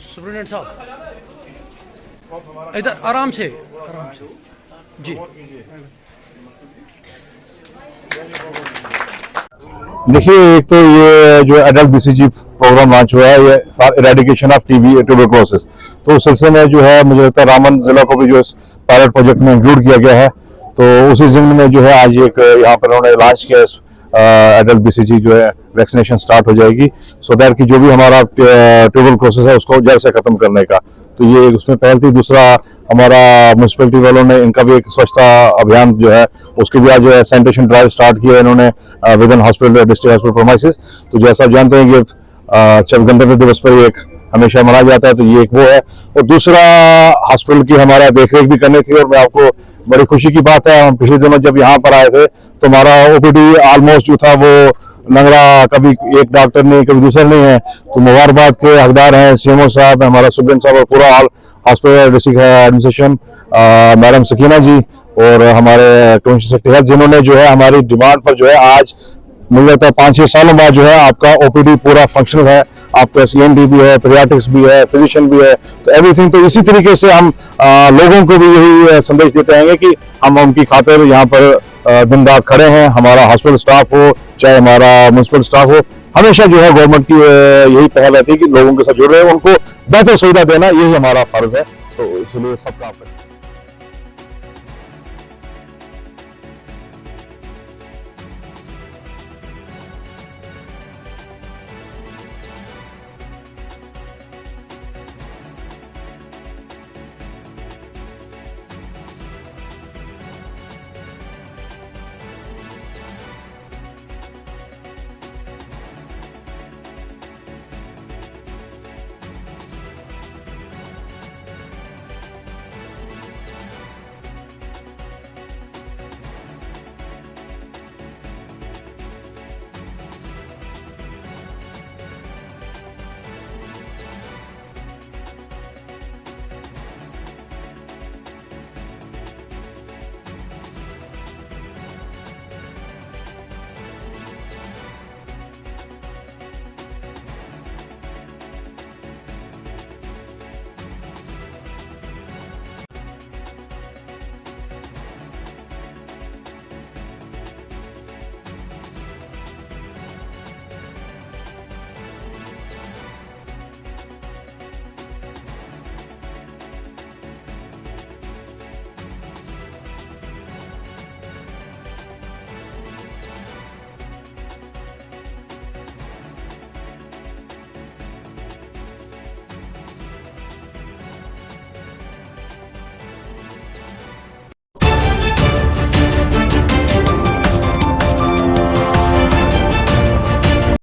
Superintendent साहब इधर आराम से जी। देखिए, एक तो ये जो एडल्ट बीसीजी प्रोग्राम लॉन्च हुआ है, ये इरेडिकेशन ऑफ टीबी ट्यूबरकुलोसिस, तो उस सिलसिले में जो है मुझे लगता है रामबन जिला को भी जो इस पायलट प्रोजेक्ट में इंक्लूड किया गया है। तो उसी जिम्न में जो है आज एक यहाँ पर उन्होंने लॉन्च किया एडल्ट बीसीजी जो है वैक्सीनेशन स्टार्ट हो जाएगी, सो दैट कि जो भी हमारा ट्यूबरकुलोसिस है उसको जड़ से खत्म करने का। तो ये उसमें पहल थी। दूसरा, हमारा म्यूनसिपैलिटी वालों ने इनका भी एक स्वच्छता अभियान जो है उसकी भी आज जो है सैनिटेशन ड्राइव स्टार्ट किया है इन्होंने with in hospital, district hospital promises. तो जैसा आप जानते हैं कि गणतंत्र दिवस पर एक हमेशा मनाया जाता है, तो ये एक वो है। और दूसरा, हॉस्पिटल की हमारा देखरेख भी करनी थी। और मैं आपको बड़ी खुशी की बात है, हम पिछले दिनों जब यहाँ पर आए थे तो हमारा ओपीडी ऑलमोस्ट जो था वो लंगड़ा, कभी एक डॉक्टर नहीं कभी दूसरा नहीं है। तो मुबारकबाद के हकदार हैं सीएमओ साहब, हमारा सुप्रीटेंडेंट साहब और पूरा hospital district administration, madam Sakina ji और हमारे कमिश्नर सेक्रेटरी, जिन्होंने जो है हमारी डिमांड पर जो है आज मुझे लगता है 5-6 सालों बाद जो है आपका ओपीडी पूरा फंक्शनल है। आपका सीएनडी भी है, पीडियाट्रिक्स भी है, फिजिशियन भी है, तो एवरीथिंग। तो इसी तरीके से हम लोगों को भी यही संदेश देते हैं कि हम उनकी खातिर यहाँ पर दिन रात खड़े हैं। हमारा हॉस्पिटल स्टाफ हो चाहे हमारा म्यूनसिपल स्टाफ हो, हमेशा जो है गवर्नमेंट की यही पहल रहती है कि लोगों के साथ जुड़ रहे हैं, उनको बेहतर सुविधा देना, यही हमारा फर्ज है। तो इसलिए सबका